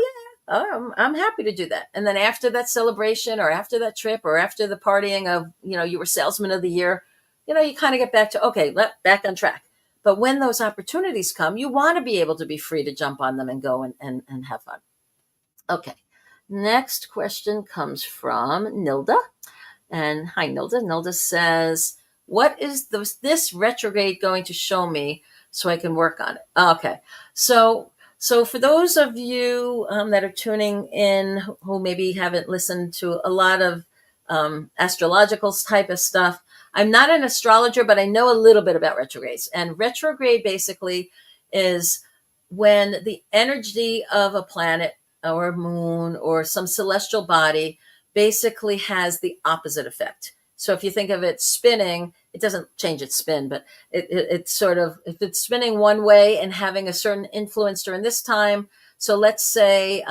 yeah, I'm happy to do that. And then after that celebration, or after that trip, or after the partying of, you were salesman of the year, you kind of get back to, okay, back on track. But when those opportunities come, you want to be able to be free to jump on them and go and have fun. Okay. Next question comes from Nilda. And hi, Nilda. Nilda says, what is this retrograde going to show me so I can work on it? Okay. So for those of you that are tuning in who maybe haven't listened to a lot of astrological type of stuff, I'm not an astrologer, but I know a little bit about retrogrades. And retrograde basically is when the energy of a planet or a moon or some celestial body basically has the opposite effect. So if you think of it spinning, it doesn't change its spin, but it's sort of, if it's spinning one way and having a certain influence during this time. So let's say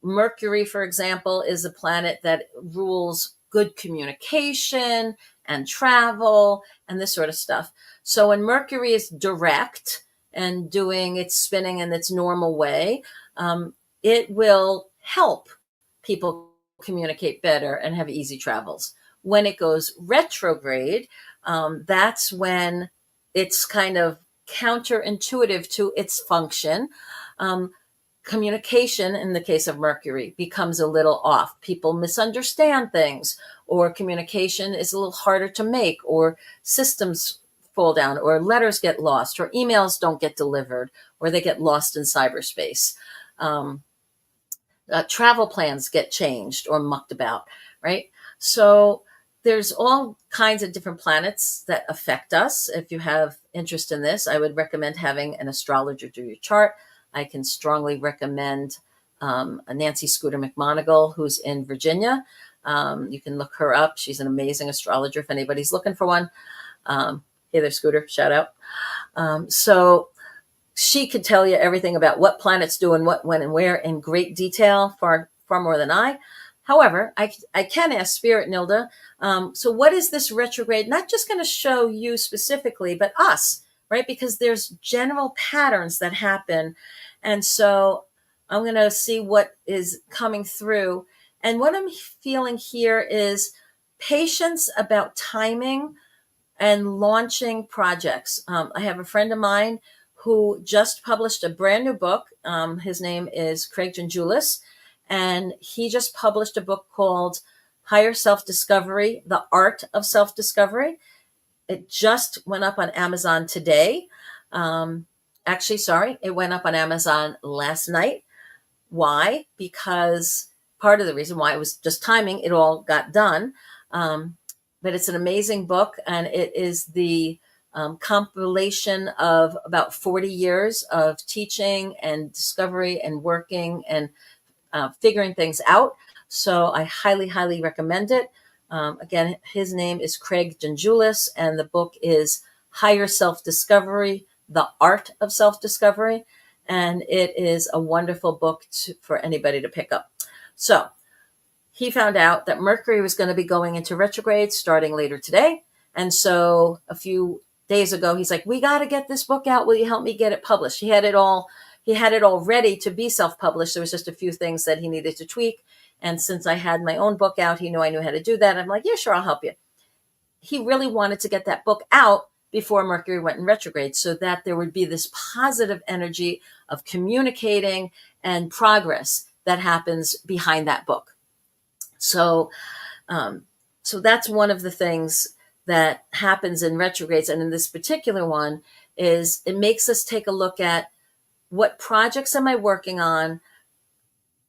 Mercury, for example, is a planet that rules good communication and travel and this sort of stuff. So when Mercury is direct and doing its spinning in its normal way, it will help people communicate better and have easy travels. When it goes retrograde, that's when it's kind of counterintuitive to its function. Communication, in the case of Mercury, becomes a little off. People misunderstand things, or communication is a little harder to make, or systems fall down, or letters get lost, or emails don't get delivered, or they get lost in cyberspace. Travel plans get changed or mucked about, right? So there's all kinds of different planets that affect us. If you have interest in this, I would recommend having an astrologer do your chart. I can strongly recommend Nancy Scooter McMonigal, who's in Virginia. You can look her up. She's an amazing astrologer if anybody's looking for one. Hey there, Scooter, shout out. So she could tell you everything about what planets do and what, when, and where in great detail, far more than I. However, I can ask Spirit, Nilda, so what is this retrograde not just going to show you specifically, but us, right? Because there's general patterns that happen. And so I'm going to see what is coming through. And what I'm feeling here is patience about timing and launching projects. I have a friend of mine who just published a brand new book. His name is Craig Janjulis, and he just published a book called Higher Self-Discovery, The Art of Self-Discovery. It just went up on Amazon today. It went up on Amazon last night. Why? Because part of the reason why it was just timing, it all got done. But it's an amazing book, and it is the compilation of about 40 years of teaching and discovery and working and figuring things out. So I highly, highly recommend it. Again, his name is Craig Janjulis, and the book is Higher Self-Discovery, The Art of Self-Discovery. And it is a wonderful book for anybody to pick up. So he found out that Mercury was going to be going into retrograde starting later today. And so a few days ago, he's like, we got to get this book out. Will you help me get it published? He had it all ready to be self-published. There was just a few things that he needed to tweak. And since I had my own book out, he knew I knew how to do that. I'm like, yeah, sure, I'll help you. He really wanted to get that book out before Mercury went in retrograde so that there would be this positive energy of communicating and progress that happens behind that book. So that's one of the things that happens in retrogrades. And in this particular one is it makes us take a look at what projects am I working on?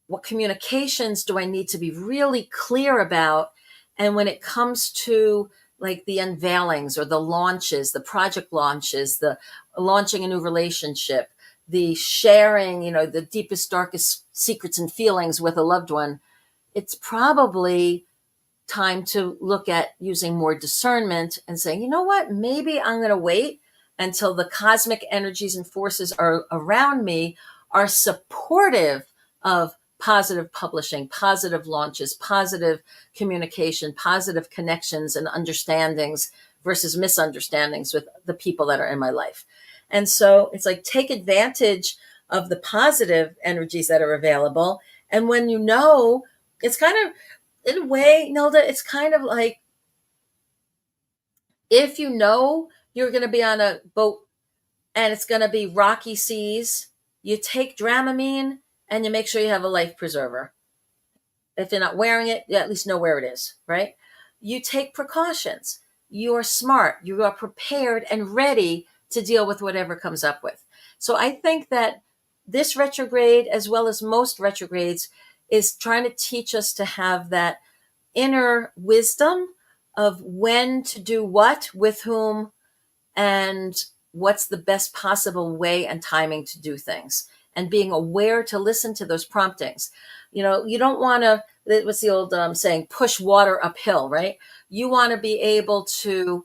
What communications do I need to be really clear about? And when it comes to like the unveilings or the launches, the project launches, the launching a new relationship, the sharing, the deepest, darkest secrets and feelings with a loved one, it's probably time to look at using more discernment and saying, you know what, maybe I'm going to wait until the cosmic energies and forces are around me are supportive of positive publishing, positive launches, positive communication, positive connections and understandings versus misunderstandings with the people that are in my life. And so it's like, take advantage of the positive energies that are available. And when it's kind of, in a way, Nilda, it's kind of like if you're going to be on a boat and it's going to be rocky seas, you take Dramamine and you make sure you have a life preserver. If you're not wearing it, you at least know where it is, right? You take precautions. You are smart. You are prepared and ready to deal with whatever comes up with. So I think that this retrograde, as well as most retrogrades, is trying to teach us to have that inner wisdom of when to do what, with whom, and what's the best possible way and timing to do things, and being aware to listen to those promptings. You don't want to, what's the old saying, push water uphill, right? You want to be able to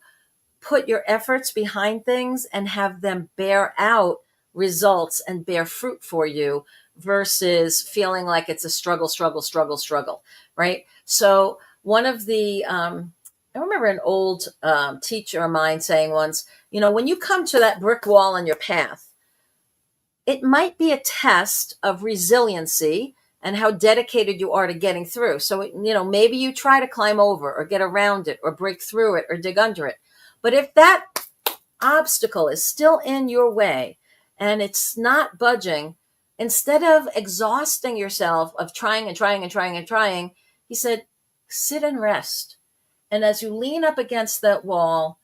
put your efforts behind things and have them bear out results and bear fruit for you versus feeling like it's a struggle, right? So one of the I remember an old teacher of mine saying once, when you come to that brick wall on your path, it might be a test of resiliency and how dedicated you are to getting through. So, maybe you try to climb over or get around it or break through it or dig under it. But if that obstacle is still in your way and it's not budging, instead of exhausting yourself of trying and trying and trying and trying, he said, sit and rest. And as you lean up against that wall,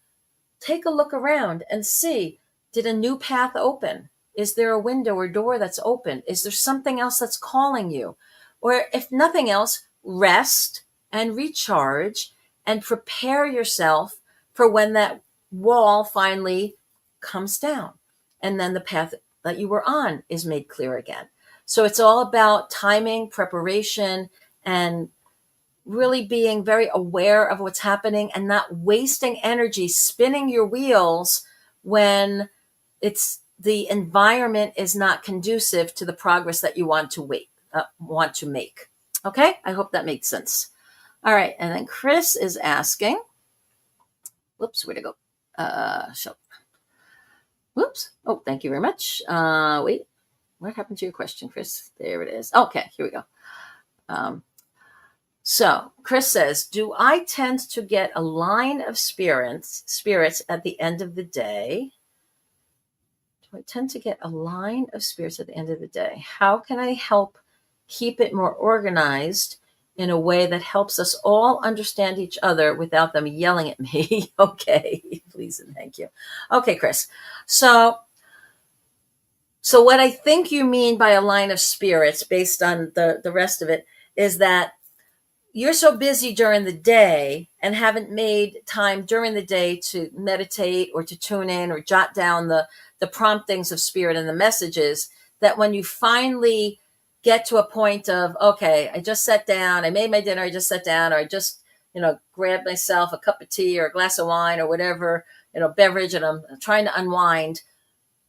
take a look around and see, did a new path open? Is there a window or door that's open? Is there something else that's calling you? Or if nothing else, rest and recharge and prepare yourself for when that wall finally comes down. And then the path that you were on is made clear again. So it's all about timing, preparation, and really being very aware of what's happening and not wasting energy spinning your wheels when the environment is not conducive to the progress that you want to make. Okay, I hope that makes sense. All right, and then Chris is asking, whoops, where'd it go? Whoops. Oh, thank you very much. Wait, what happened to your question, Chris? There it is. Okay, here we go. So Chris says, do I tend to get a line of spirits at the end of the day? Do I tend to get a line of spirits at the end of the day? How can I help keep it more organized in a way that helps us all understand each other without them yelling at me? Okay, please and thank you. Okay, Chris. So what I think you mean by a line of spirits, based on the rest of it, is that you're so busy during the day and haven't made time during the day to meditate or to tune in or jot down the promptings of spirit and the messages, that when you finally get to a point of, okay, I just sat down, I made my dinner, I just sat down, or I just, grabbed myself a cup of tea or a glass of wine or whatever, beverage, and I'm trying to unwind.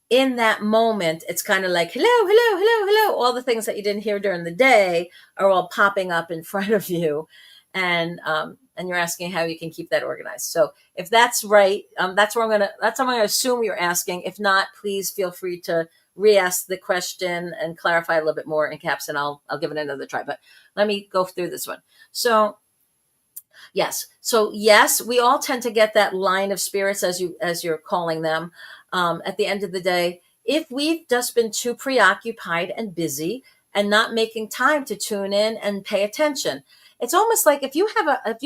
In that moment, it's kind of like, hello, hello, hello, hello. All the things that you didn't hear during the day are all popping up in front of you. And you're asking how you can keep that organized. So if that's right, that's what I'm going to assume you're asking. If not, please feel free to re-ask the question and clarify a little bit more in caps, and I'll give it another try. But let me go through this one. So yes, we all tend to get that line of spirits, as you're calling them, at the end of the day, if we've just been too preoccupied and busy and not making time to tune in and pay attention. It's almost like if you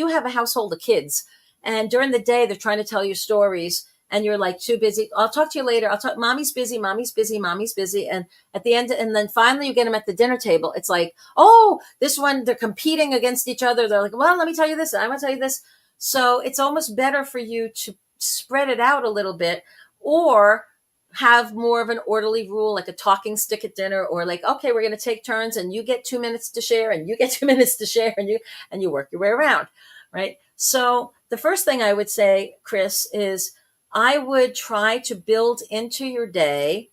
have a household of kids and during the day they're trying to tell you stories and you're like too busy. I'll talk to you later. Mommy's busy, mommy's busy, mommy's busy. And at the end, and then finally you get them at the dinner table. It's like, oh, this one, they're competing against each other. They're like, well, let me tell you this. I'm going to tell you this. So it's almost better for you to spread it out a little bit, or have more of an orderly rule, like a talking stick at dinner, or like, okay, we're going to take turns and you get 2 minutes to share and you get 2 minutes to share, and you work your way around. Right. So the first thing I would say, Chris, is I would try to build into your day,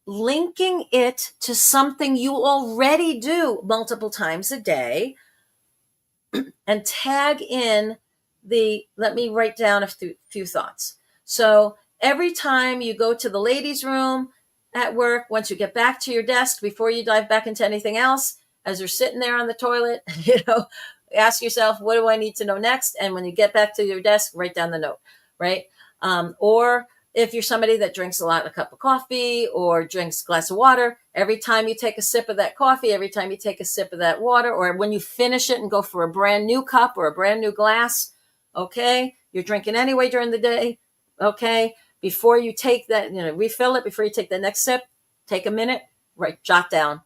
linking it to something you already do multiple times a day, and tag in let me write down a few thoughts. So every time you go to the ladies' room at work, once you get back to your desk, before you dive back into anything else, as you're sitting there on the toilet, ask yourself, what do I need to know next? And when you get back to your desk, write down the note, right? Or if you're somebody that drinks a cup of coffee or drinks a glass of water, every time you take a sip of that coffee, every time you take a sip of that water, or when you finish it and go for a brand new cup or a brand new glass, okay, you're drinking anyway during the day, okay, before you take that, refill it, before you take the next sip, take a minute, jot down.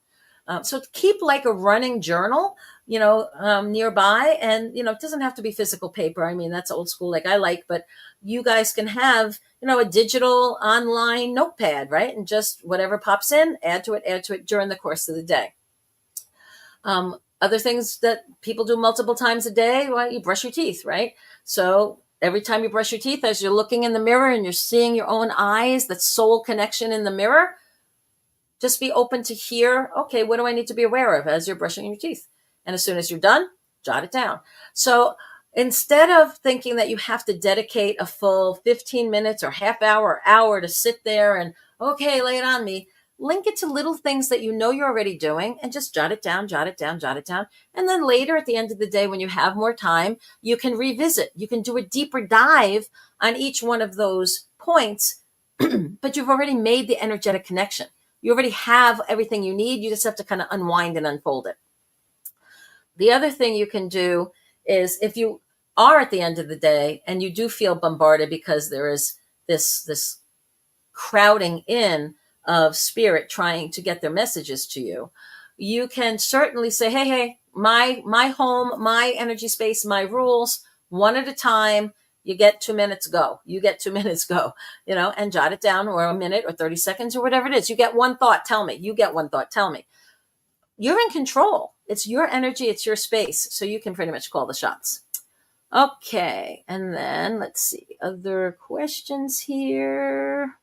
So keep like a running journal, nearby. And, it doesn't have to be physical paper. I mean, that's old school, like I like, but you guys can have, a digital online notepad, right? And just whatever pops in, add to it during the course of the day. Other things that people do multiple times a day, well, you brush your teeth, right? So every time you brush your teeth, as you're looking in the mirror and you're seeing your own eyes, that soul connection in the mirror, just be open to hear, okay, what do I need to be aware of as you're brushing your teeth? And as soon as you're done, jot it down. So instead of thinking that you have to dedicate a full 15 minutes or half hour or hour to sit there and, okay, lay it on me, link it to little things that you know you're already doing and just jot it down, jot it down, jot it down. And then later at the end of the day, when you have more time, you can revisit. You can do a deeper dive on each one of those points, but you've already made the energetic connection. You already have everything you need. You just have to kind of unwind and unfold it. The other thing you can do is, if you are at the end of the day and you do feel bombarded because there is this crowding in of spirit trying to get their messages to you, you can certainly say, hey, my home, my energy space, my rules, one at a time. You get 2 minutes, go. You get 2 minutes, go, and jot it down, or a minute or 30 seconds or whatever it is. You get one thought, tell me. You get one thought, tell me. You're in control. It's your energy. It's your space. So you can pretty much call the shots. Okay. And then let's see other questions here.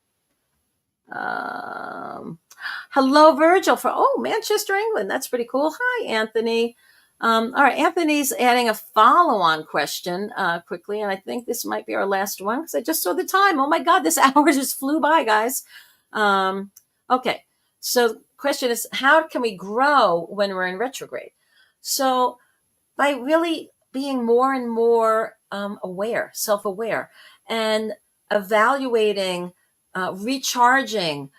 Hello, Virgil from Manchester, England. That's pretty cool. Hi, Anthony. All right, Anthony's adding a follow-on question quickly, and I think this might be our last one because I just saw the time. Oh my God, this hour just flew by, guys. Okay, so the question is, how can we grow when we're in retrograde? So by really being more and more aware, self-aware, and evaluating, recharging,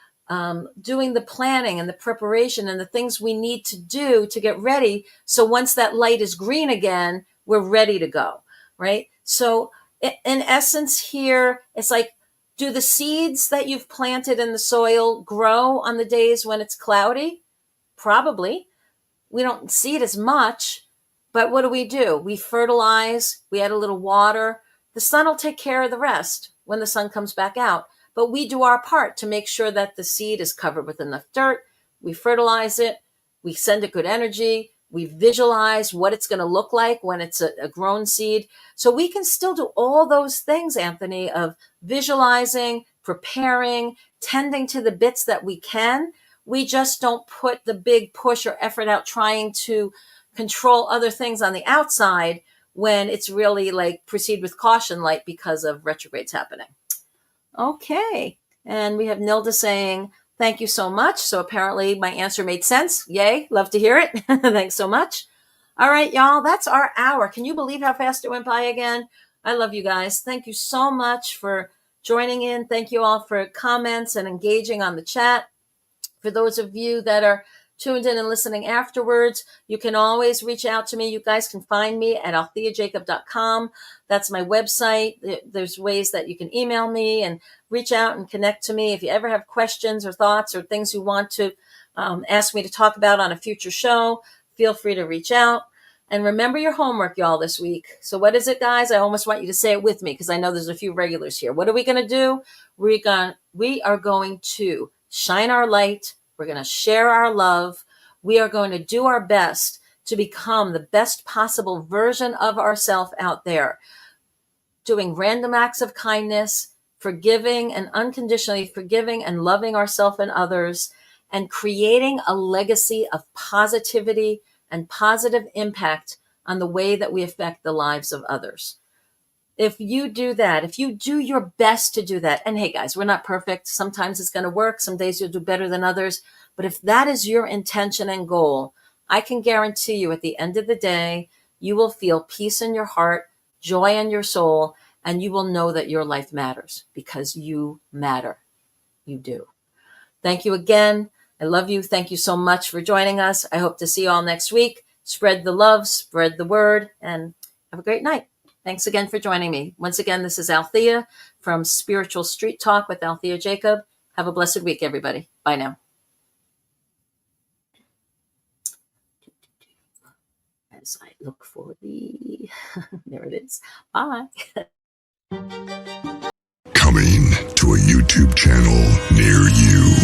doing the planning and the preparation and the things we need to do to get ready. So once that light is green again, we're ready to go, right? So in essence here, it's like, do the seeds that you've planted in the soil grow on the days when it's cloudy? Probably. We don't see it as much, but what do? We fertilize, we add a little water. The sun will take care of the rest when the sun comes back out. But we do our part to make sure that the seed is covered with enough dirt. We fertilize it. We send it good energy. We visualize what it's going to look like when it's a grown seed. So we can still do all those things, Anthony, of visualizing, preparing, tending to the bits that we can. We just don't put the big push or effort out trying to control other things on the outside when it's really like proceed with caution light because of retrogrades happening. Okay. And we have Nilda saying, thank you so much. So apparently my answer made sense. Yay. Love to hear it. Thanks so much. All right, y'all. That's our hour. Can you believe how fast it went by again? I love you guys. Thank you so much for joining in. Thank you all for comments and engaging on the chat. For those of you that are tuned in and listening afterwards, you can always reach out to me. You guys can find me at altheajacob.com. That's my website. There's ways that you can email me and reach out and connect to me. If you ever have questions or thoughts or things you want to ask me to talk about on a future show, feel free to reach out. And remember your homework, y'all, this week. So what is it, guys? I almost want you to say it with me because I know there's a few regulars here. What are we going to do? We are going to shine our light. We're going to share our love. We are going to do our best to become the best possible version of ourselves out there, doing random acts of kindness, forgiving and unconditionally forgiving and loving ourselves and others, and creating a legacy of positivity and positive impact on the way that we affect the lives of others. If you do that, if you do your best to do that, and hey guys, we're not perfect. Sometimes it's going to work. Some days you'll do better than others. But if that is your intention and goal, I can guarantee you at the end of the day, you will feel peace in your heart, joy in your soul, and you will know that your life matters because you matter. You do. Thank you again. I love you. Thank you so much for joining us. I hope to see you all next week. Spread the love, spread the word, and have a great night. Thanks again for joining me. Once again, this is Althea from Spiritual Street Talk with Althea Jacob. Have a blessed week, everybody. Bye now. As I look for the... there it is. Bye. Coming to a YouTube channel near you.